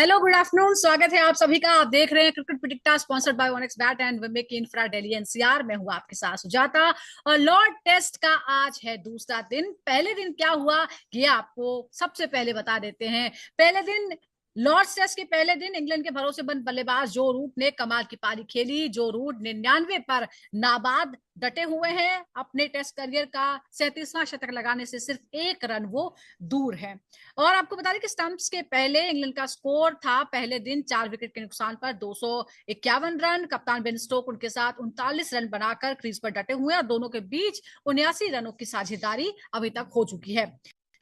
Hello, good afternoon. स्वागत है आप सभी का। आप देख रहे हैं क्रिकेट पिटिकटा, sponsored by Onex bat and विमेक इंफ्रा दिल्ली एनसीआर। मैं हूं आपके साथ सुजाता। और लॉर्ड टेस्ट का आज है दूसरा दिन। पहले दिन क्या हुआ ये आपको सबसे पहले बता देते हैं। पहले दिन लॉर्ड्स टेस्ट के पहले दिन इंग्लैंड के भरोसेमंद बल्लेबाज जो रूट ने कमाल की पारी खेली। जो रूट 99 पर नाबाद डटे हुए हैं। अपने टेस्ट करियर का 37वां शतक लगाने से सिर्फ एक रन वो दूर है। और आपको बता दें कि स्टंप्स के पहले इंग्लैंड का स्कोर था पहले दिन 4 विकेट के नुकसान पर 251 रन। कप्तान बेन स्टोक उनके साथ 39 रन बनाकर क्रीज पर डटे हुए हैं और दोनों के बीच 79 रनों की साझेदारी अभी तक हो चुकी है।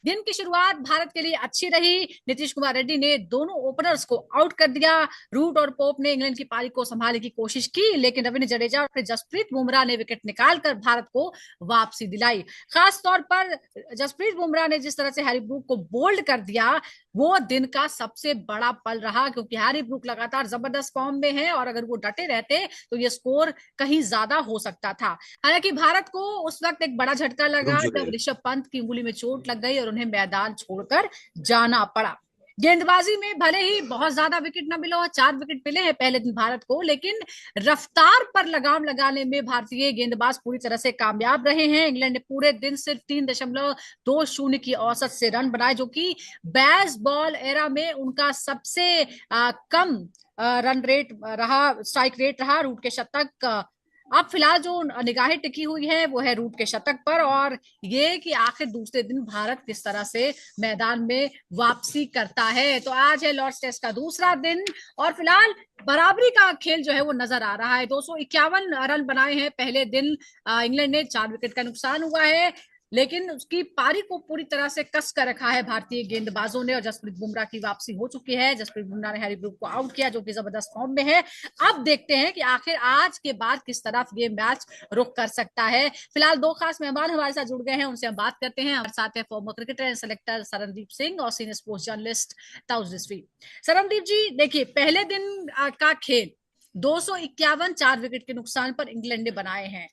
दिन की शुरुआत भारत के लिए अच्छी रही। नीतीश कुमार रेड्डी ने दोनों ओपनर्स को आउट कर दिया। रूट और पोप ने इंग्लैंड की पारी को संभालने की कोशिश की, लेकिन रविंद्र जडेजा और फिर जसप्रीत बुमराह ने विकेट निकालकर भारत को वापसी दिलाई। खास तौर पर जसप्रीत बुमराह ने जिस तरह से हैरी ब्रूक को बोल्ड कर दिया, वो दिन का सबसे बड़ा पल रहा, क्योंकि हैरी ब्रूक लगातार जबरदस्त फॉर्म में है और अगर वो डटे रहते तो ये स्कोर कहीं ज्यादा हो सकता था। हालांकि भारत को उस वक्त एक बड़ा झटका रुक लगा जाइए। जब ऋषभ पंत की उंगली में चोट लग गई और उन्हें मैदान छोड़कर जाना पड़ा। गेंदबाजी में भले ही बहुत ज्यादा विकेट न मिला, 4 विकेट मिले हैं पहले दिन भारत को, लेकिन रफ्तार पर लगाम लगाने में भारतीय गेंदबाज पूरी तरह से कामयाब रहे हैं। इंग्लैंड ने पूरे दिन सिर्फ 3.20 की औसत से रन बनाए, जो कि बेस बॉल एरा में उनका सबसे कम रन रेट रहा, स्ट्राइक रेट रहा। रूट के शतक अब फिलहाल जो निगाहें टिकी हुई है वो है रूट के शतक पर, और ये कि आखिर दूसरे दिन भारत किस तरह से मैदान में वापसी करता है। तो आज है लॉर्ड्स टेस्ट का दूसरा दिन और फिलहाल बराबरी का खेल जो है वो नजर आ रहा है। 251 रन बनाए हैं पहले दिन इंग्लैंड ने। 4 विकेट का नुकसान हुआ है, लेकिन उसकी पारी को पूरी तरह से कस कर रखा है भारतीय गेंदबाजों ने। और जसप्रीत बुमराह की वापसी हो चुकी है। जसप्रीत बुमराह ने हैरी ब्रूक को आउट किया, जो कि जबरदस्त फॉर्म में है। अब देखते हैं कि आखिर आज के बाद किस तरफ ये मैच रुख कर सकता है। फिलहाल दो खास मेहमान हमारे साथ जुड़ गए हैं, उनसे हम बात करते हैं। हमारे साथ है former cricketer and selector Sarandeep Singh और senior sports journalist Taus Rizvi. Sarandeep ji, देखिए पहले दिन का खेल 251 4 विकेट के नुकसान पर इंग्लैंड ने बनाए हैं,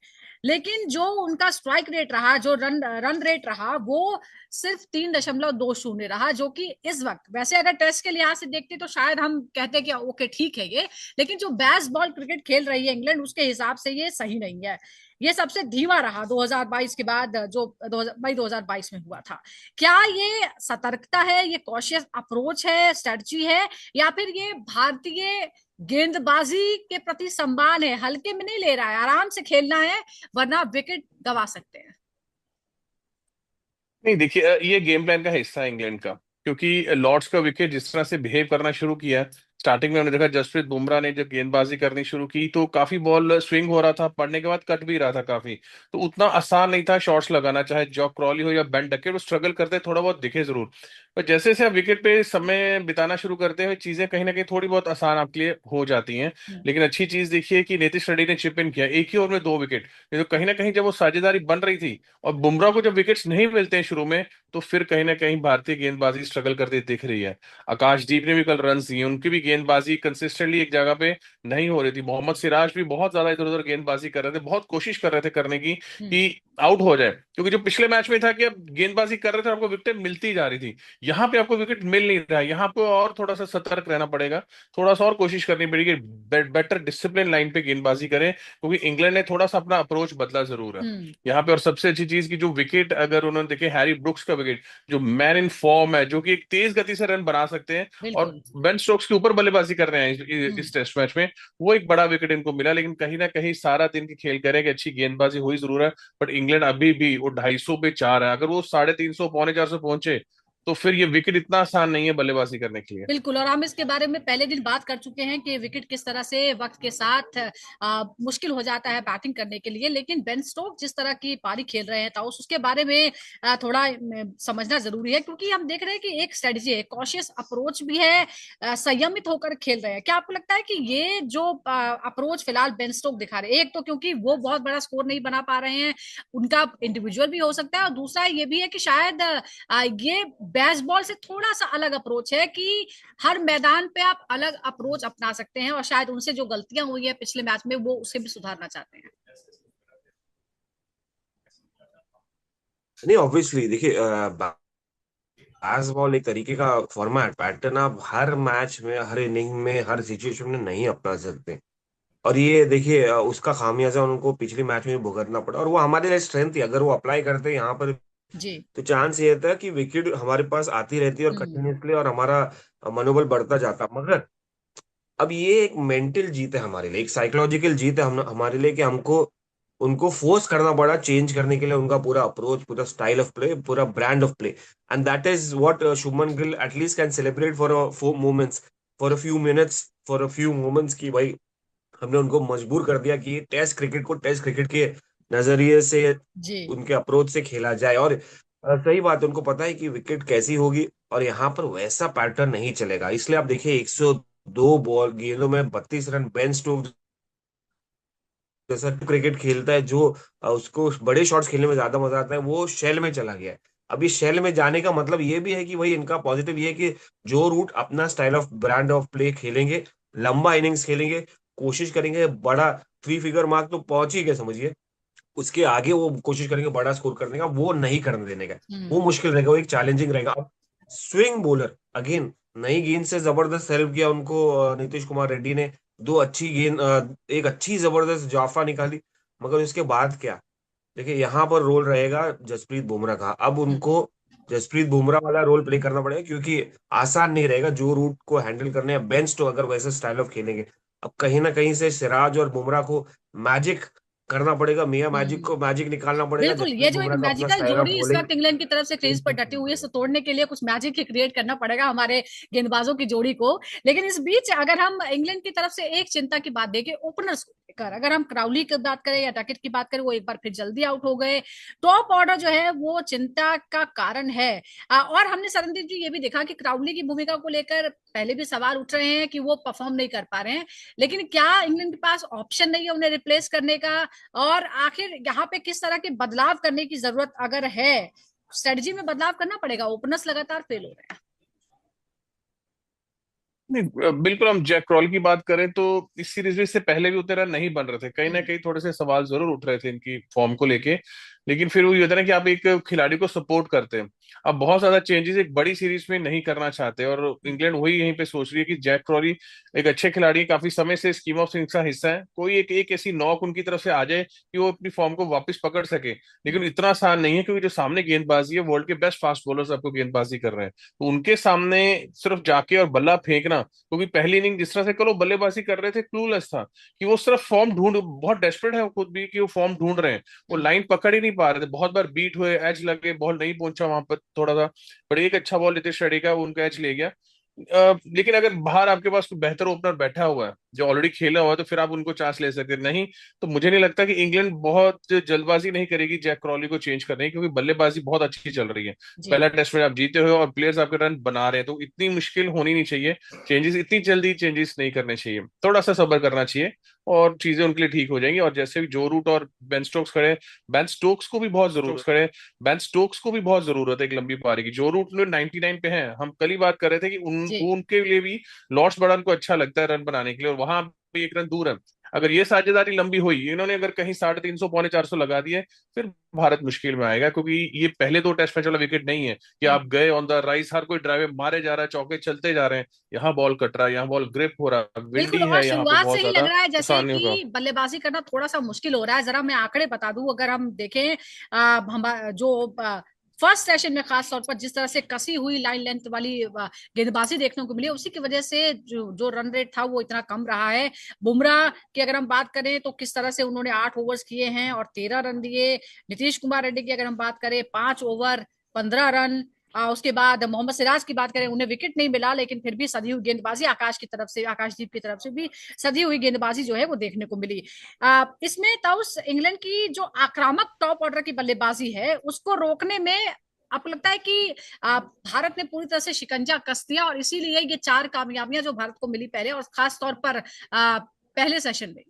लेकिन जो उनका स्ट्राइक रेट रहा, जो रन रन रेट रहा, वो सिर्फ 3.20 रहा, जो कि इस वक्त वैसे अगर टेस्ट के लिहाज से देखते तो शायद हम कहते कि ओके ठीक है ये, लेकिन जो बेस बॉल क्रिकेट खेल रही है इंग्लैंड उसके हिसाब से ये सही नहीं है। ये सबसे धीमा रहा 2022 के बाद, जो 2022 में हुआ था। क्या ये सतर्कता है, ये कॉशियस अप्रोच है, स्ट्रेटजी है, या फिर ये भारतीय गेंदबाजी के प्रति सम्मान है? हल्के में नहीं ले रहा है, आराम से खेलना है, वरना विकेट गवा सकते हैं। नहीं, देखिए, ये गेम प्लान का हिस्सा है इंग्लैंड का। क्योंकि लॉर्ड्स का विकेट जिस तरह से बिहेव करना शुरू किया, स्टार्टिंग में हमने देखा जसप्रीत बुमराह ने जब गेंदबाजी करनी शुरू की तो काफी बॉल स्विंग हो रहा था, पड़ने के बाद कट भी रहा था काफी। तो उतना आसान नहीं था शॉट्स लगाना, चाहे जॉक क्रॉली हो या बेन डकेट, वो स्ट्रगल करते थोड़ा बहुत दिखे जरूर। पर जैसे जैसे आप विकेट पे समय बिताना शुरू करते हैं, चीजें कहीं ना कहीं थोड़ी बहुत आसान आपके लिए हो जाती हैं। लेकिन अच्छी चीज देखिए कि नीतीश रेड्डी ने चिप इन किया, एक ही ओवर में 2 विकेट। ये तो कहीं ना कहीं जब वो साझेदारी बन रही थी और बुमराह को जब विकेट्स नहीं मिलते हैं शुरू में, तो फिर कहीं ना कहीं भारतीय गेंदबाजी स्ट्रगल करती दिख रही है। आकाशदीप ने भी कल रन दिए, उनकी भी गेंदबाजी कंसिस्टेंटली एक जगह पे नहीं हो रही थी। मोहम्मद सिराज भी बहुत ज्यादा इधर उधर गेंदबाजी कर रहे थे, बहुत कोशिश कर रहे थे करने की हम्म। कि आउट हो जाए। क्योंकि जो पिछले मैच में था कि आप गेंदबाजी कर रहे थे, आपको विकेट मिलती जा रही थी। यहाँ पे आपको विकेट मिल नहीं रहा है, यहाँ पे और थोड़ा सा सतर्क रहना पड़ेगा। थोड़ा सा और कोशिश करनी पड़ेगी, बेटर डिसिप्लिन लाइन पे गेंदबाजी करें, क्योंकि इंग्लैंड ने थोड़ा सा अपना अप्रोच बदला जरूर है हम्म। यहाँ पे। और सबसे अच्छी चीज की जो विकेट अगर उन्होंने देखे, हैरी ब्रुक्स का विकेट, जो मैन इन फॉर्म है, जो कि एक तेज गति से रन बना सकते हैं और बिल्कुल। बेन स्टोक्स के ऊपर बल्लेबाजी कर रहे हैं हम्म। इस टेस्ट मैच में, वो एक बड़ा विकेट इनको मिला। लेकिन कहीं ना कहीं सारा दिन की खेल करें, अच्छी गेंदबाजी हुई जरूर है, बट इंग्लैंड अभी भी वो 250 पे 4 है। अगर वो 350 पौने 400 पहुंचे, तो फिर ये विकेट इतना आसान नहीं है बल्लेबाजी करने के लिए। बिल्कुल, और हम इसके बारे में पहले दिन बात कर चुके हैं कि विकेट किस तरह से वक्त के साथ मुश्किल हो जाता है बैटिंग करने के लिए। लेकिन बेन स्टोक जिस तरह की पारी खेल रहे हैं ताउस, उसके बारे में थोड़ा समझना जरूरी है, क्योंकि हम देख रहे हैं कि एक स्ट्रेटजी है, कॉशियस अप्रोच भी है, संयमित होकर खेल रहे हैं। क्या आपको लगता है कि ये जो अप्रोच फिलहाल बेन स्टोक दिखा रहे हैं, एक तो क्योंकि वो बहुत बड़ा स्कोर नहीं बना पा रहे हैं, उनका इंडिविजुअल भी हो सकता है, और दूसरा ये भी है कि शायद ये बेसबॉल से थोड़ा सा अलग अप्रोच है कि हर मैदान पे आप अलग अप्रोच अपना सकते हैं, और शायद उनसे जो गलतियां हुई है पिछले मैच में वो उसे भी सुधारना चाहते हैं। नहीं, ऑब्वियसली देखिए, बॉल एक तरीके का फॉर्मेट पैटर्न आप हर मैच में, हर इनिंग में, हर सिचुएशन में नहीं अपना सकते। और ये देखिए उसका खामियाजा उनको पिछले मैच में भी भुगतना पड़ा, और वो हमारे लिए स्ट्रेंथ थी। अगर वो अप्लाई करते यहाँ पर जी। तो चांस ये था कि विकेट हमारे पास आती रहती और हम्म। कंटिन्यूसली, और हमारा मनोबल बढ़ता जाता। मगर अब ये एक मेंटल जीत है हमारे लिए, एक साइकोलॉजिकल जीत है हमारे लिए, कि हमको उनको फोर्स करना पड़ा चेंज करने के लिए उनका पूरा अप्रोच, पूरा स्टाइल ऑफ प्ले, पूरा brand of play. And that is what Shubman Gill at least can celebrate for moments, for a few minutes, for a few moments, की भाई हमने उनको मजबूर कर दिया कि टेस्ट क्रिकेट को टेस्ट क्रिकेट के नजरिए से, जी। उनके अप्रोच से खेला जाए। और सही बात है, उनको पता है कि विकेट कैसी होगी, और यहाँ पर वैसा पैटर्न नहीं चलेगा। इसलिए आप देखिए 102 बॉल गेंदों में 32 रन, बेन स्टोक्स जैसा क्रिकेट खेलता है जो उसको बड़े शॉट्स खेलने में ज्यादा मजा आता है, वो शेल में चला गया है। अभी शेल में जाने का मतलब ये भी है कि भाई इनका पॉजिटिव ये है कि जो रूट अपना style of brand of play खेलेंगे, लंबा इनिंग्स खेलेंगे, कोशिश करेंगे बड़ा 3 फिगर मार्क तो पहुंच ही गए समझिए, उसके आगे वो कोशिश करेंगे बड़ा स्कोर करने का, वो नहीं करने देने का। वो हम्म। मुश्किल रहेगा, वो एक चैलेंजिंग रहेगा। अब स्विंग बॉलर अगेन, नई गेंद से जबरदस्त हेल्प किया उनको नीतीश कुमार रेड्डी ने। दो अच्छी गेंद, एक अच्छी जबरदस्त जाफा निकाली। मगर उसके बाद क्या, देखिए यहाँ पर रोल रहेगा जसप्रीत बुमराह का। अब हम्म। उनको जसप्रीत बुमराह वाला रोल प्ले करना पड़ेगा, क्योंकि आसान नहीं रहेगा जो रूट को हैंडल करने हैं बेंच तो, अगर वैसे स्टाइल ऑफ खेलेंगे। अब कहीं ना कहीं से सिराज और बुमराह को मैजिक करना पड़ेगा, मियां मैजिक हम्म। को मैजिक निकालना पड़ेगा, बिल्कुल, ये जसप्रीत जो एक बुमराह का अपना मैजिकल स्टाइल ऑफ जोड़ी इस बॉलिंग। वक्त इंग्लैंड की तरफ से क्रीज पर डटी हुई है, इसे तोड़ने के लिए कुछ मैजिक ही क्रिएट करना पड़ेगा हमारे गेंदबाजों की जोड़ी को। लेकिन इस बीच अगर हम इंग्लैंड की तरफ से एक चिंता की बात देखें ओपनर्स को लेकर, अगर हम क्राउली की बात करें या डकेट की बात करें, वो एक बार फिर जल्दी आउट हो गए। टॉप ऑर्डर जो है वो चिंता का कारण है। और हमने सरनदीप जी ये भी देखा कि क्राउली की भूमिका को लेकर पहले भी सवाल उठ रहे हैं कि वो परफॉर्म नहीं कर पा रहे हैं। लेकिन क्या इंग्लैंड के पास ऑप्शन नहीं है उन्हें रिप्लेस करने का? और आखिर यहाँ पे किस तरह के बदलाव करने की जरूरत अगर है? स्ट्रेटजी में बदलाव करना पड़ेगा, ओपनर्स लगातार फेल हो रहे हैं। नहीं, बिल्कुल। हम जैक क्रॉल की बात करें तो इस सीरीज में इससे पहले भी उतने रन नहीं बन रहे थे, कहीं ना हम्म। कहीं थोड़े से सवाल जरूर उठ रहे थे इनकी फॉर्म को लेके। लेकिन फिर वो ये होता है ना कि आप एक खिलाड़ी को सपोर्ट करते हैं। अब बहुत ज्यादा चेंजेस एक बड़ी सीरीज में नहीं करना चाहते, और इंग्लैंड वही यहीं पे सोच रही है कि जैक क्रॉली एक अच्छे खिलाड़ी है, काफी समय से स्कीम ऑफ थिंग्स का हिस्सा है, कोई एक एक ऐसी नॉक उनकी तरफ से आ जाए कि वो अपनी फॉर्म को वापस पकड़ सके। लेकिन इतना आसान नहीं है, क्योंकि जो सामने गेंदबाजी है, वर्ल्ड के बेस्ट फास्ट बॉलर्स आपको गेंदबाजी कर रहे हैं, तो उनके सामने सिर्फ जाके और बल्ला फेंकना, क्योंकि पहली इनिंग जिस तरह से कल वो बल्लेबाजी कर रहे थे, क्लूलेस था कि वो सिर्फ फॉर्म ढूंढ, बहुत डेस्परेट है वो खुद भी कि वो फॉर्म ढूंढ रहे हैं। वो लाइन पकड़ ही नहीं पा रहे थे, बहुत बार बीट हुए, एज लगे, बॉल नहीं पहुंचा वहां पर थोड़ा सा। पर एक अच्छा बॉल नितेश रेड्डी का, वो उनका एज ले गया। लेकिन अगर बाहर आपके पास कोई बेहतर ओपनर बैठा हुआ है जो ऑलरेडी खेला हुआ है, तो फिर आप उनको चांस ले सकते हैं। नहीं तो मुझे नहीं लगता कि इंग्लैंड बहुत जल्दबाजी नहीं करेगी जैक क्रॉली को चेंज करने की, क्योंकि बल्लेबाजी बहुत अच्छी चल रही है। जी। पहला टेस्ट में आप जीते हुए और प्लेयर्स आपके रन बना रहे हैं, तो इतनी मुश्किल होनी नहीं चाहिए। चेंजेस इतनी जल्दी चेंजेस नहीं करने चाहिए, थोड़ा सा सब्र करना चाहिए, और चीजें उनके लिए ठीक हो जाएंगी। और जैसे भी जो रूट और बेन स्टोक्स खड़े, बेन स्टोक्स को भी बहुत जरूरत खड़े, बेन स्टोक्स को भी बहुत जरूरत है एक लंबी पारी की। जो रूट 99 पे है, हम कल ही बात कर रहे थे कि जी। उनके लिए भी लॉर्ड्स बड़ा उनको अच्छा लगता है रन बनाने के लिए, और वहां भी 1 रन दूर है। अगर ये साझेदारी लंबी हुई, इन्होंने अगर कहीं 350 पौने 400 लगा दिए, फिर भारत मुश्किल में आएगा। क्योंकि ये पहले 2 टेस्ट मैच वाला विकेट नहीं है कि हम्म। आप गए ऑन द राइस, हर कोई ड्राइव मारे जा रहा है, चौके चलते जा रहे हैं, यहाँ बॉल कट रहा है, यहाँ बॉल ग्रिप हो रहा है, बिल्कुल, विंडी और है यहाँ पे शुरुआत से बहुत ही लग ज्यादा, रहा है जैसे आसान नहीं होगा। कि बल्लेबाजी करना थोड़ा सा मुश्किल हो रहा है। जरा मैं आंकड़े बता दूं, अगर हम देखें हम जो फर्स्ट सेशन में खास तौर पर जिस तरह से कसी हुई लाइन लेंथ वाली गेंदबाजी देखने को मिली, उसी की वजह से जो जो रन रेट था वो इतना कम रहा है। बुमराह की अगर हम बात करें तो किस तरह से उन्होंने 8 ओवर्स किए हैं और 13 रन दिए। नीतीश कुमार रेड्डी की अगर हम बात करें 5 ओवर 15 रन। उसके बाद मोहम्मद सिराज की बात करें, उन्हें विकेट नहीं मिला, लेकिन फिर भी सदी हुई गेंदबाजी आकाश की तरफ से, आकाशदीप की तरफ से भी सदी हुई गेंदबाजी जो है वो देखने को मिली। इसमें ताउस इंग्लैंड की जो आक्रामक टॉप ऑर्डर की बल्लेबाजी है उसको रोकने में आपको लगता है कि भारत ने पूरी तरह से शिकंजा कस दिया, और इसीलिए ये 4 कामयाबियां जो भारत को मिली पहले और खास तौर पर पहले सेशन में।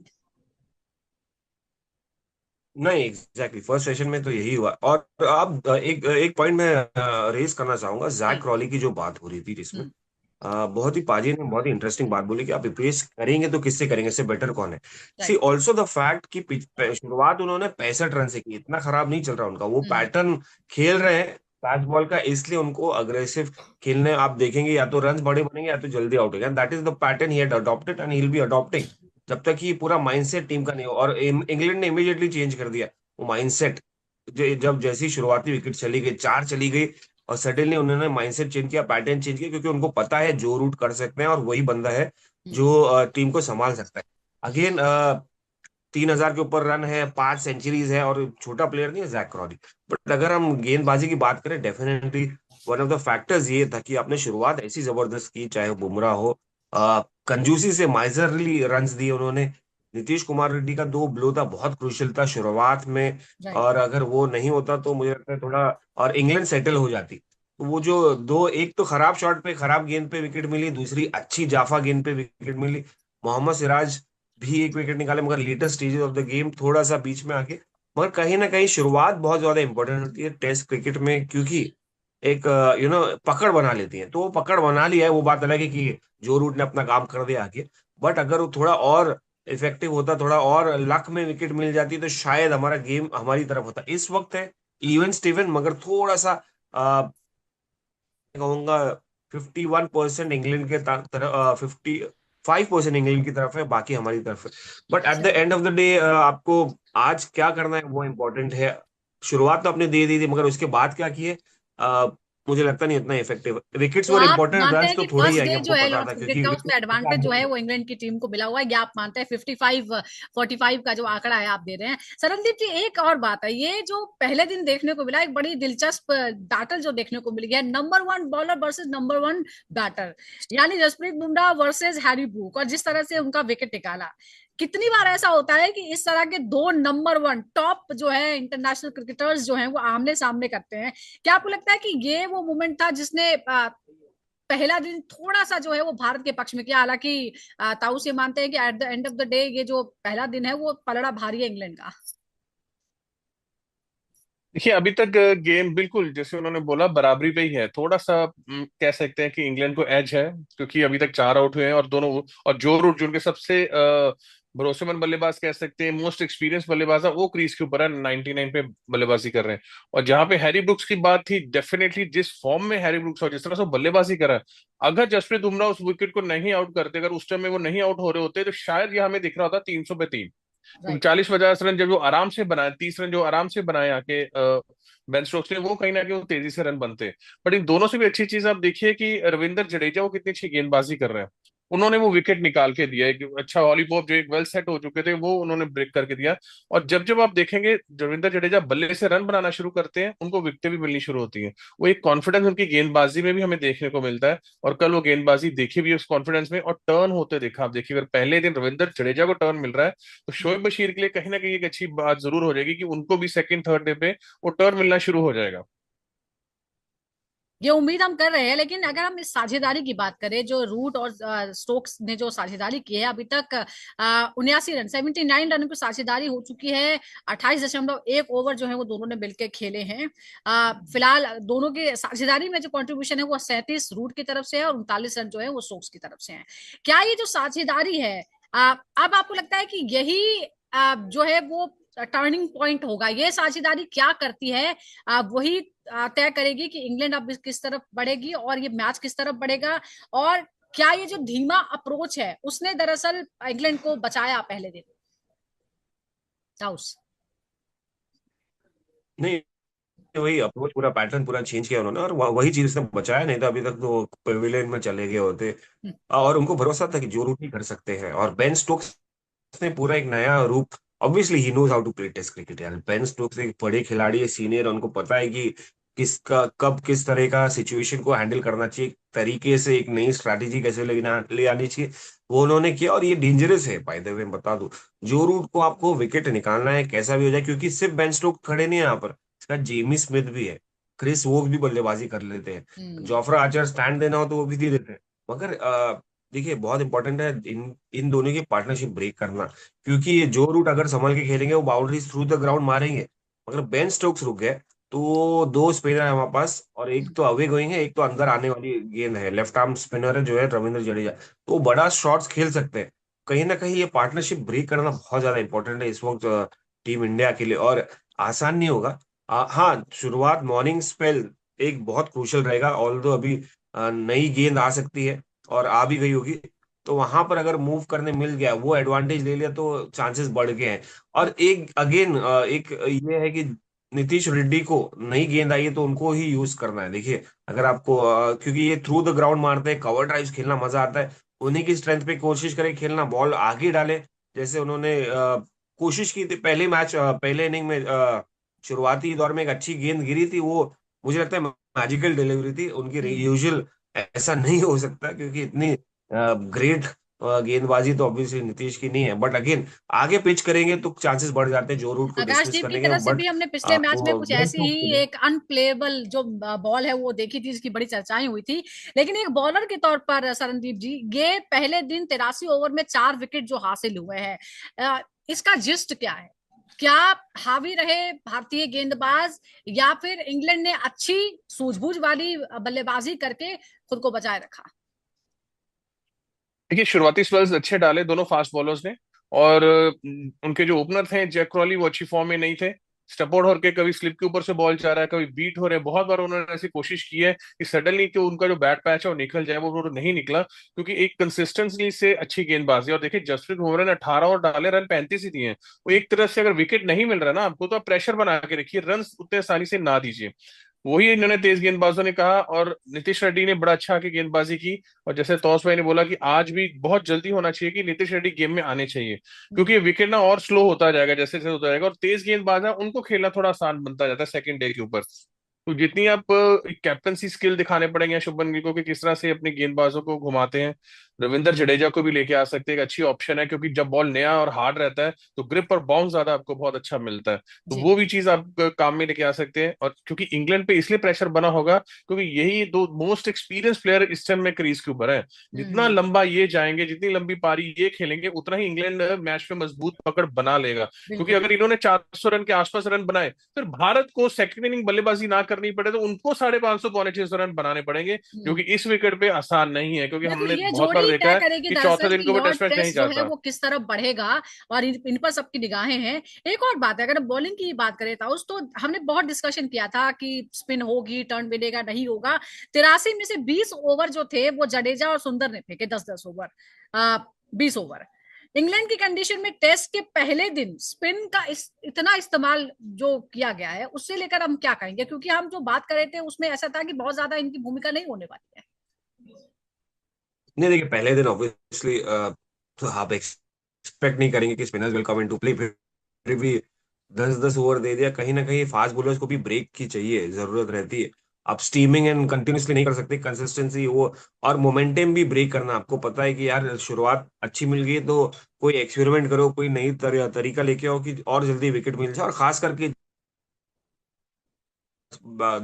नहीं, एग्जैक्टली फर्स्ट सेशन में तो यही हुआ। और आप एक एक पॉइंट मैं रेस करना चाहूंगा, जैक जी। क्रॉली की जो बात हो रही थी जिसमें हम्म। बहुत ही पाजी ने बहुत ही इंटरेस्टिंग बात बोली कि आप रिप्लेस करेंगे तो किससे करेंगे, इससे बेटर कौन है। सी राइट। ऑल्सो द फैक्ट कि शुरुआत उन्होंने 65 रन से की, इतना खराब नहीं चल रहा उनका वो हम्म। पैटर्न खेल रहे हैं। फास्ट बॉल का, इसलिए उनको अग्रेसिव खेलने आप देखेंगे, या तो रन बड़े बनेंगे या तो जल्दी आउट हो गया। That is the pattern he had adopted and he will be adopting, जब तक कि पूरा माइंडसेट टीम का नहीं हो। और इंग्लैंड ने इमीडिएटली चेंज कर दिया वो माइंडसेट। जब जैसी शुरुआती विकेट चली गई, 4 चली गई, और सडनली उन्होंने माइंडसेट चेंज किया, पैटर्न चेंज किया, क्योंकि उनको पता है जो रूट कर सकते हैं और वही बंदा है जो टीम को संभाल सकता है। अगेन 3,000 के ऊपर रन है, 5 सेंचुरीज है, और छोटा प्लेयर नहीं है जैक क्रॉली। बट अगर हम गेंदबाजी की बात करें, definitely one of the factors ये था कि आपने शुरुआत ऐसी जबरदस्त की, चाहे वो बुमराह हो, कंजूसी से माइजरली रन्स दिए उन्होंने। नीतीश कुमार रेड्डी का 2 ब्लो था, बहुत क्रूशियल था शुरुआत में, राइट। और अगर वो नहीं होता तो मुझे लगता है थोड़ा और इंग्लैंड सेटल हो जाती। तो वो जो दो, एक तो खराब शॉट पे, खराब गेंद पे विकेट मिली, दूसरी अच्छी जाफा गेंद पे विकेट मिली। मोहम्मद सिराज भी एक विकेट निकाले, मगर latest stages of the game थोड़ा सा बीच में आके। मगर कहीं ना कहीं शुरुआत बहुत ज्यादा इंपॉर्टेंट होती है टेस्ट क्रिकेट में, क्योंकि एक पकड़ बना लेती है। तो वो पकड़ बना लिया है, वो बात अलग है कि जो रूट ने अपना काम कर दिया आगे। बट अगर वो थोड़ा और इफेक्टिव होता, थोड़ा और लक में विकेट मिल जाती, तो शायद हमारा गेम हमारी तरफ होता। इस वक्त है इवन स्टीवन, मगर थोड़ा सा कहूंगा 51% इंग्लैंड के तरफ, 55% इंग्लैंड की तरफ है, बाकी हमारी तरफ है। बट एट द अच्छा। एंड ऑफ द डे आपको आज क्या करना है वो इम्पोर्टेंट है। शुरुआत तो आपने दे दी थी, मगर उसके बाद क्या किए, मुझे लगता नहीं उतना इफेक्टिव। विकेट्स तो वर आप इंपॉर्टेंट, मानते रन्स हैं तो कि थोड़े ही फर्स्ट आएंगे, डे जो हमको है पता लॉर्ड्स था, क्रिकेट क्योंकि का विकेट उसमें एडवांटेज जो है वो इंग्लैंड की टीम को मिला हुआ है, या आप मानते हैं 55-45 का जो आंकड़ा है आप दे रहे हैं? सरनदीप जी, एक और बात है, ये जो पहले दिन देखने को मिला, एक बड़ी दिलचस्प बैटल जो देखने को मिल गया, number 1 bowler versus number 1 batter, यानी Jasprit Bumrah versus Harry Brook, और जिस तरह से उनका विकेट निकाला। कितनी बार ऐसा होता है कि इस तरह के दो नंबर 1 टॉप जो है इंटरनेशनल क्रिकेटर्स जो हैं वो आमने सामने करते हैं? क्या आपको लगता है कि ये वो मोमेंट था जिसने पहला दिन थोड़ा सा जो है वो भारत के पक्ष में किया? हालांकि ताऊ से मानते हैं कि at the end of the day ये जो पहला दिन है वो पलड़ा भारी है इंग्लैंड का। देखिए, अभी तक गेम बिल्कुल जैसे उन्होंने बोला बराबरी पे ही है। थोड़ा सा कह सकते हैं कि इंग्लैंड को एज है, क्योंकि अभी तक 4 आउट हुए हैं, और दोनों, और जो रूट जो उनके सबसे भरोसेमंद बल्लेबाज कह सकते हैं, मोस्ट एक्सपीरियंस बल्लेबाज है, वो क्रीज के ऊपर है, 99 पे बल्लेबाजी कर रहे हैं। और जहां पे हैरी ब्रुक्स की बात थी, डेफिनेटली जिस फॉर्म में हैरी ब्रुक्स और जिस तरह से वो बल्लेबाजी कर रहा है, अगर जसप्रीत बुमराह उस विकेट को नहीं आउट करते, अगर उस टाइम में वो नहीं आउट हो रहे होते, तो शायद ये हमें दिख रहा होता 300 पे 3। क्योंकि राइट। 40-50 रन जब जो आराम से बनाए, 30 रन जो आराम से बनाए आके बेन स्टोक्स ने, वो कहीं ना कहीं वो तेजी से रन बनते। बट इन दोनों से भी अच्छी चीज आप देखिए कि रविंद्र जडेजा वो कितनी अच्छी गेंदबाजी कर रहे हैं। उन्होंने वो विकेट निकाल के दिया, एक अच्छा वॉलीबॉल जो एक वेल सेट हो चुके थे वो उन्होंने ब्रेक करके दिया। और जब जब आप देखेंगे रविंद्र जडेजा बल्ले से रन बनाना शुरू करते हैं, उनको विकेटें भी मिलनी शुरू होती हैं। वो एक कॉन्फिडेंस उनकी गेंदबाजी में भी हमें देखने को मिलता है। और कल वो गेंदबाजी देखी भी उस कॉन्फिडेंस में, और टर्न होते देखा। आप देखिए, अगर पहले दिन रविंद्र जडेजा को टर्न मिल रहा है, तो शोएब बशीर के लिए कहीं ना कहीं एक अच्छी बात जरूर हो जाएगी कि उनको भी सेकंड थर्ड डे पे वो टर्न मिलना शुरू हो जाएगा। ये उम्मीद हम कर रहे हैं, लेकिन अगर हम इस साझेदारी की बात करें, जो रूट और स्टोक्स ने जो साझेदारी की है अभी तक, 79 रन, 79 रन की साझेदारी हो चुकी है। 28.1 ओवर जो है वो दोनों ने मिलकर खेले हैं। फिलहाल दोनों की साझेदारी में जो कंट्रीब्यूशन है वो 37 रूट की तरफ से है, और 39 रन जो है वो स्टोक्स की तरफ से है। क्या ये जो साझेदारी है, अब आपको लगता है कि यही जो है वो टर्निंग पॉइंट होगा? ये साझेदारी क्या करती है, वही तय करेगी कि इंग्लैंड अब किस तरफ बढ़ेगी और ये मैच किस तरफ बढ़ेगा। और क्या ये जो धीमा अप्रोच है उसने दरअसल इंग्लैंड को बचाया पहले दिन? हाउस। नहीं, वही अप्रोच, पूरा पैटर्न पूरा चेंज किया उन्होंने, और वही चीज उसने बचाया। नहीं तो अभी तक तो पेविलियन में चले गए होते। और उनको भरोसा था कि जो रूट ही कर सकते हैं। और बेन स्टोक्स ने पूरा एक नया रूप, obviously he knows how to play test cricket. यार बेन स्टोक्स एक बड़े खिलाड़ी है, सीनियर, उनको पता है कि किसका कब किस तरह का सिचुएशन को हैंडल करना चाहिए, तरीके से एक नई स्ट्रैटेजी कैसे ले आनी चाहिए, वो उन्होंने किया। और ये डेंजरस है, बाय द वे मैं बता दूं, जो रूट को आपको विकेट निकालना है कैसा भी हो जाए, क्योंकि सिर्फ बेन स्टोक्स खड़े नहीं है यहाँ पर, इसका जेमी स्मिथ भी है, क्रिस वोक भी बल्लेबाजी कर लेते हैं, हम्म। जोफ्रा आर्चर स्टैंड देना हो तो वो भी दे देते हैं। मगर देखिए, बहुत इंपॉर्टेंट है इन इन दोनों की पार्टनरशिप ब्रेक करना, क्योंकि ये जो रूट अगर संभल के खेलेंगे वो बाउंड्रीज थ्रू द ग्राउंड मारेंगे। मगर बेन स्टोक्स रुक गए तो 2 स्पिनर है हमारे पास, और एक तो अवे गोइंग है, एक तो अंदर आने वाली गेंद है, लेफ्ट आर्म स्पिनर है जो है रविंद्र जडेजा, तो वो बड़ा शॉट्स खेल सकते हैं। कहीं ना कहीं ये पार्टनरशिप ब्रेक करना बहुत ज्यादा इंपॉर्टेंट है इस वक्त टीम इंडिया के लिए, और आसान नहीं होगा। हाँ, शुरुआत मॉर्निंग स्पेल एक बहुत क्रूशल रहेगा। ऑल्दो अभी नई गेंद आ सकती है और आ भी गई होगी, तो वहां पर अगर मूव करने मिल गया, वो एडवांटेज ले लिया, तो चांसेस बढ़ गए हैं। और एक अगेन एक ये है कि नीतीश रेड्डी को नई गेंद आई है तो उनको ही यूज करना है। देखिए, अगर आपको क्योंकि ये थ्रू द ग्राउंड मारते हैं, कवर ड्राइव्स खेलना मजा आता है, उन्हीं की स्ट्रेंथ पे कोशिश करें खेलना, बॉल आगे डाले, जैसे उन्होंने कोशिश की थी पहले मैच, पहले इनिंग में शुरुआती दौर में एक अच्छी गेंद गिरी थी, वो मुझे लगता है मैजिकल डिलीवरी थी उनकी। हम्म। यूजुअल ऐसा नहीं हो सकता, क्योंकि इतनी ग्रेट गेंदबाजी तो ऑब्वियसली नीतीश की नहीं है, बट अगेन आगे पिच करेंगे तो चांसेस बढ़ जाते हैं जो रूट को डिसमिस आकाशदीप की करने के। तरफ से बट भी हमने पिछले मैच में वो कुछ बेस्ट ऐसी ऑफ ही एक अनप्लेएबल जो बॉल है वो देखी थी, जिसकी बड़ी चर्चाएं हुई थी। लेकिन एक बॉलर के तौर पर शरणदीप जी, ये पहले दिन 83 ओवर में 4 विकेट जो हासिल हुए हैं, इसका जिस्ट क्या है? क्या हावी रहे भारतीय गेंदबाज, या फिर इंग्लैंड ने अच्छी सूझबूझ वाली बल्लेबाजी करके खुद को बचाए रखा? देखिए, शुरुआती स्पेल्स अच्छे डाले दोनों फास्ट बॉलर्स ने। और उनके जो ओपनर थे जैक क्रॉली, वो अच्छी फॉर्म में नहीं थे। स्टपोर्ड होकर कभी स्लिप के ऊपर से बॉल जा रहा है, कभी बीट हो रहे हैं। बहुत बार उन्होंने ऐसी कोशिश की है कि सडनली कि उनका जो बैट पैच है वो निकल जाए, वो नहीं निकला, क्योंकि एक कंसिस्टेंसी से अच्छी गेंदबाजी। और देखिए, जसप्रीत बुमराह ने 18 और डाले, रन 35 ही दिए हैं। वो एक तरह से अगर विकेट नहीं मिल रहा ना आपको, तो आप प्रेशर बना के रखिए, रन उतने आसानी से ना दीजिए। वही इन्होंने तेज गेंदबाजों ने कहा, और नीतीश रेड्डी ने बड़ा अच्छा की गेंदबाजी की। और जैसे तौस भाई ने बोला कि आज भी बहुत जल्दी होना चाहिए कि नीतीश रेड्डी गेम में आने चाहिए, क्योंकि विकेट ना और स्लो होता जाएगा जैसे जैसे होता जाएगा। और तेज गेंदबाज है, उनको खेलना थोड़ा आसान बनता जाता है सेकंड डे के ऊपर। तो जितनी आप कैप्टनसी स्किल दिखाने पड़ेंगे शुभमन गिल को कि किस तरह से अपने गेंदबाजों को घुमाते हैं। रविंद्र जडेजा को भी लेके आ सकते हैं, एक अच्छी ऑप्शन है, क्योंकि जब बॉल नया और हार्ड रहता है तो ग्रिप और बाउंस ज्यादा आपको बहुत अच्छा मिलता है। तो जी। वो भी चीज आप काम में लेके आ सकते हैं। और क्योंकि इंग्लैंड पे इसलिए प्रेशर बना होगा क्योंकि यही दो मोस्ट एक्सपीरियंस प्लेयर इस टाइम में क्रीज के ऊपर है। जितना हम्म। लंबा ये जाएंगे, जितनी लंबी पारी ये खेलेंगे, उतना ही इंग्लैंड मैच में मजबूत पकड़ बना लेगा। क्योंकि बिल्कुल। अगर इन्होंने 400 रन के आसपास रन बनाए, फिर भारत को सेकंड इनिंग बल्लेबाजी ना करनी पड़े तो उनको 550 पौने 600 रन बनाने पड़ेंगे, जो हम्म। कि इस विकेट पे आसान नहीं है, क्योंकि बिल्कुल, हमने ये बहुत बार जोड़ी देखा तय है करेगी कि चौथे दरअसल दिन कि को भी लॉर्ड टेस्ट मैच नहीं टेस्ट जो है चाहता। वो किस तरफ बढ़ेगा, और इन पर सबकी निगाहें हैं। एक और बात है, अगर बॉलिंग की बात करें तो उस तो हमने बहुत डिस्कशन किया था कि स्पिन होगी, टर्न मिलेगा, नहीं होगा। 83 में से 20 ओवर जो थे वो जडेजा और सुंदर ने फेंके, 10-10 ओवर, 20 ओवर। इंग्लैंड की कंडीशन में टेस्ट के पहले दिन स्पिन का इतना इस्तेमाल जो किया गया है, उससे लेकर हम क्या कहेंगे? क्योंकि हम जो बात कर रहे थे उसमें ऐसा था कि बहुत ज्यादा इनकी भूमिका नहीं होने वाली है। नहीं, देखिए पहले दिन ऑब्वियसली तो आप एक्सपेक्ट नहीं करेंगे कि spinners will come into play, फिर भी 10-10 ओवर दे दिया। कहीं ना कहीं फास्ट बॉलर्स को भी ब्रेक की चाहिए, जरूरत रहती है। आप स्टीमिंग एंड कंटिन्यूसली नहीं कर सकते, कंसिस्टेंसी वो और मोमेंटम भी ब्रेक करना। आपको पता है कि यार शुरुआत अच्छी मिल गई है, तो कोई एक्सपेरिमेंट करो, कोई नई तरीका लेके आओ कि और जल्दी विकेट मिल जाए। और खास करके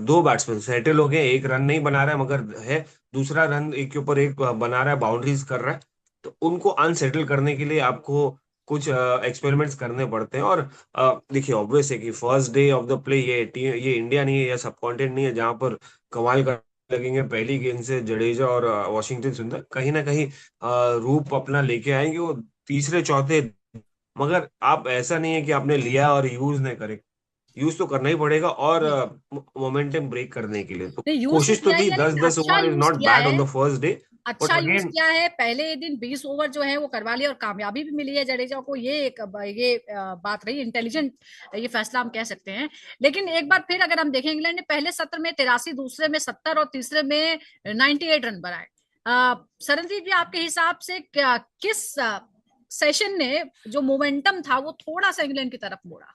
दो बैट्समैन सेटल हो गए, एक रन नहीं बना रहा है मगर है, दूसरा रन एक के ऊपर एक बना रहा है, बाउंड्रीज कर रहा है, तो उनको अनसेटल करने के लिए आपको कुछ एक्सपेरिमेंट्स करने पड़ते हैं। और देखिए ऑब्वियस है कि first day of the play, ये इंडिया नहीं है या सब कॉन्टिनेंट नहीं है जहां पर कमाल कर लगेंगे। पहली गेंद से जडेजा और वॉशिंगटन सुंदर कहीं ना कहीं रूप अपना लेके आएंगे वो तीसरे चौथे। मगर आप ऐसा नहीं है कि आपने लिया और यूज नहीं करे, यूज तो करना ही पड़ेगा, और नहीं मोमेंटम ब्रेक करने के लिए तो नहीं, यूज कोशिश तो किया है, की। यानी 10-10 अच्छा ओवर इज यूज नॉट किया बैड है। On the first day, but अच्छा यूज अगेन किया है, पहले ही दिन 20 ओवर जो है वो करवा लिया और कामयाबी भी मिली है जडेजा को। ये एक ये बात रही, इंटेलिजेंट ये फैसला हम कह सकते हैं। लेकिन एक बार फिर अगर हम देखें, इंग्लैंड ने पहले सत्र में 83, दूसरे में 70 और तीसरे में 98 रन बनाए। सरनजीत जी, आपके हिसाब से क्या किस सेशन ने जो मोमेंटम था वो थोड़ा सा इंग्लैंड की तरफ मोड़ा?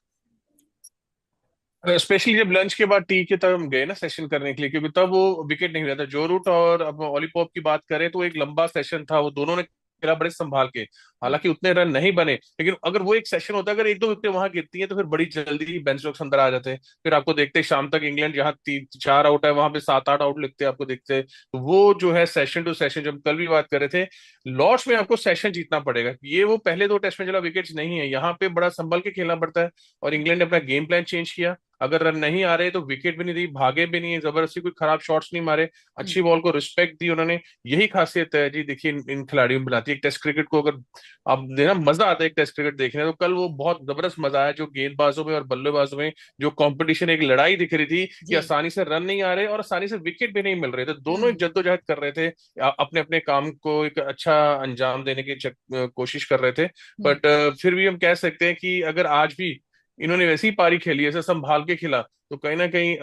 स्पेशली जब लंच के बाद टी के तब हम गए ना सेशन करने के लिए, क्योंकि तब वो विकेट नहीं मिला था। जो रूट और अब ओलीपॉप की बात करें तो एक लंबा सेशन था, वो दोनों ने खेला बड़े संभाल के। हालांकि उतने रन नहीं बने, लेकिन अगर वो एक सेशन होता, अगर एक दो विकेट वहां गिरती है तो फिर बड़ी जल्दी बेन स्टोक्स अंदर आ जाते हैं। फिर आपको देखते हैं शाम तक इंग्लैंड जहां 3-4 आउट है, वहां पे 7-8 आउट लिखते हैं आपको देखते हैं। तो वो जो है सेशन टू सेशन, जब हम कल भी बात कर रहे थे, लॉर्ड्स में आपको सेशन जीतना पड़ेगा। ये वो पहले दो टेस्ट में चला विकेट्स नहीं है, यहाँ पे बड़ा संभल के खेलना पड़ता है। और इंग्लैंड ने अपना गेम प्लान चेंज किया, अगर रन नहीं आ रहे तो विकेट भी नहीं दी, भागे भी नहीं, जबरदस्ती कोई खराब शॉट्स नहीं मारे, अच्छी बॉल को रिस्पेक्ट दी उन्होंने। यही खासियत है जी, देखिए इन खिलाड़ियों में बनाती है एक टेस्ट क्रिकेट को। अगर आप देना मजा आता है एक टेस्ट क्रिकेट देखने, तो कल वो बहुत जबरदस्त मजा आया, जो गेंदबाजों में और बल्लेबाजों में जो कंपटीशन, एक लड़ाई दिख रही थी कि जी। आसानी से रन नहीं आ रहे और आसानी से विकेट भी नहीं मिल रहे थे, दोनों एक हम्म। जद्दोजहद कर रहे थे, अपने अपने काम को एक अच्छा अंजाम देने की कोशिश कर रहे थे। हम्म। बट फिर भी हम कह सकते हैं कि अगर आज भी इन्होंने वैसी पारी खेली, ऐसे संभाल के खेला, तो कहीं ना कहीं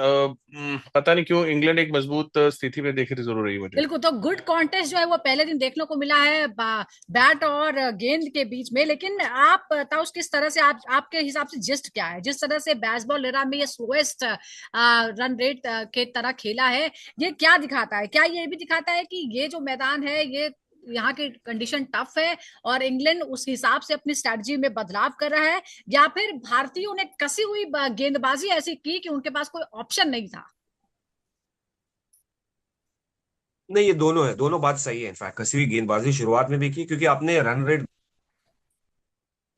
पता नहीं क्यों इंग्लैंड एक मजबूत स्थिति में देख रही जरूर रही मुझे। बिल्कुल, तो गुड कॉन्टेस्ट जो है वो पहले दिन देखने को मिला है बैट और गेंद के बीच में। लेकिन आप बताओ किस तरह से, आप आपके हिसाब से जिस्ट क्या है, जिस तरह से बेसबॉल एरा में ये स्लोएस्ट रन रेट के तरह खेला है, ये क्या दिखाता है? क्या ये भी दिखाता है कि ये जो मैदान है, ये यहाँ की कंडीशन टफ है और इंग्लैंड उस हिसाब से अपनी स्ट्रैटेजी में बदलाव कर रहा है, या फिर भारतीयों ने कसी हुई गेंदबाजी ऐसी की कि उनके पास कोई ऑप्शन नहीं था? नहीं, ये दोनों है, दोनों बात सही है। इनफैक्ट कसी हुई गेंदबाजी शुरुआत में भी की, क्योंकि आपने रन रेट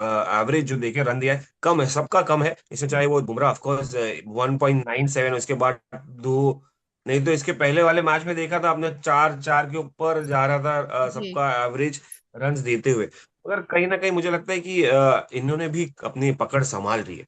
एवरेज जो देखे, रन दिया है कम है, सबका कम है इसमें, चाहे वो बुमराह ऑफ कोर्स 1.97, उसके बाद दो, नहीं तो इसके पहले वाले मैच में देखा था आपने, चार चार के ऊपर जा रहा था जी। सबका एवरेज रन्स देते हुए। मगर कहीं ना कहीं मुझे लगता है कि इन्होंने भी अपनी पकड़ संभाल रही है।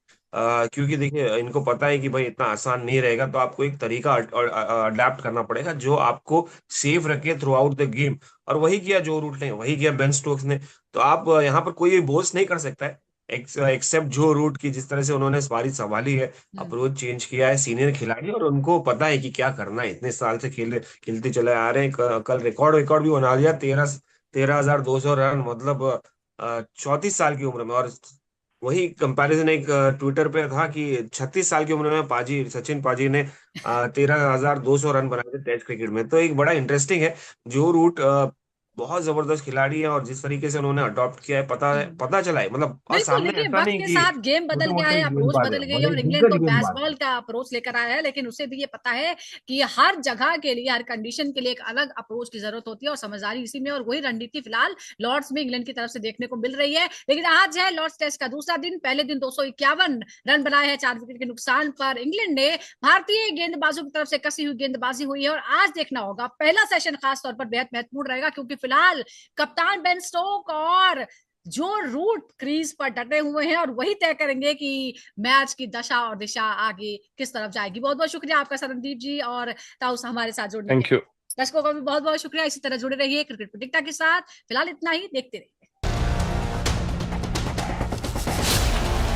क्योंकि देखिए इनको पता है कि भाई इतना आसान नहीं रहेगा, तो आपको एक तरीका अडेप्ट करना पड़ेगा जो आपको सेफ रखे थ्रू आउट द गेम। और वही किया जो रूट ने, वही किया बेन स्टोक्स ने। तो आप यहाँ पर कोई बोस नहीं कर सकता है एक्सेप्ट जो रूट की, जिस तरह से उन्होंने पारी संभाली है, हम्म। अप्रोच चेंज किया है, सीनियर खिलाड़ी और उनको पता है कि क्या करना है, इतने साल से खेलते चले आ रहे हैं। कल रिकॉर्ड रिकॉर्ड भी बना दिया, 13,200 रन, मतलब 34 साल की उम्र में। और वही कंपैरिजन एक ट्विटर पे था कि 36 साल की उम्र में पाजी, सचिन पाजी ने 13,200 रन बनाए थे टेस्ट क्रिकेट में। तो एक बड़ा इंटरेस्टिंग है जो रूट, बहुत जबरदस्त खिलाड़ी है, और जिस तरीके से उन्होंने अडॉप्ट किया है, हम्म। पता चला है मतलब। और बिल्कुल, सामने देखिए ऐसा वक्त नहीं के कि साथ गेम बदल छोटे गया है, मोटे अप्रोच गेंदबाज है, बदल गई है, बड़े और इंग्लैंड तो दिग्गज गेंदबाज बेसबॉल का अप्रोच लेकर आया है। लेकिन उसे भी ये पता है कि हर जगह के लिए, हर कंडीशन के लिए एक अलग अप्रोच की जरूरत होती है, और समझदारी इसी में। और वही रणनीति फिलहाल लॉर्ड्स में इंग्लैंड की तरफ से देखने को मिल रही है। लेकिन आज है लॉर्ड्स टेस्ट का दूसरा दिन। पहले दिन 251 रन बनाए हैं 4 विकेट के नुकसान पर इंग्लैंड ने। भारतीय गेंदबाजों की तरफ से कसी हुई गेंदबाजी हुई है, और आज देखना होगा, पहला सेशन खास तौर पर बेहद महत्वपूर्ण रहेगा, क्योंकि फिलहाल कप्तान बेन स्टोक और जो रूट क्रीज पर डटे हुए हैं, और वही तय करेंगे कि मैच की दशा और दिशा आगे किस तरफ जाएगी। बहुत बहुत शुक्रिया आपका सरनदीप जी और ताउस हमारे साथ जुड़ने के थैंक लिए। यू। दर्शकों का भी बहुत बहुत शुक्रिया, इसी तरह जुड़े रहिए क्रिकेट प्रतियोगिता के साथ। फिलहाल इतना ही, देखते रहिए।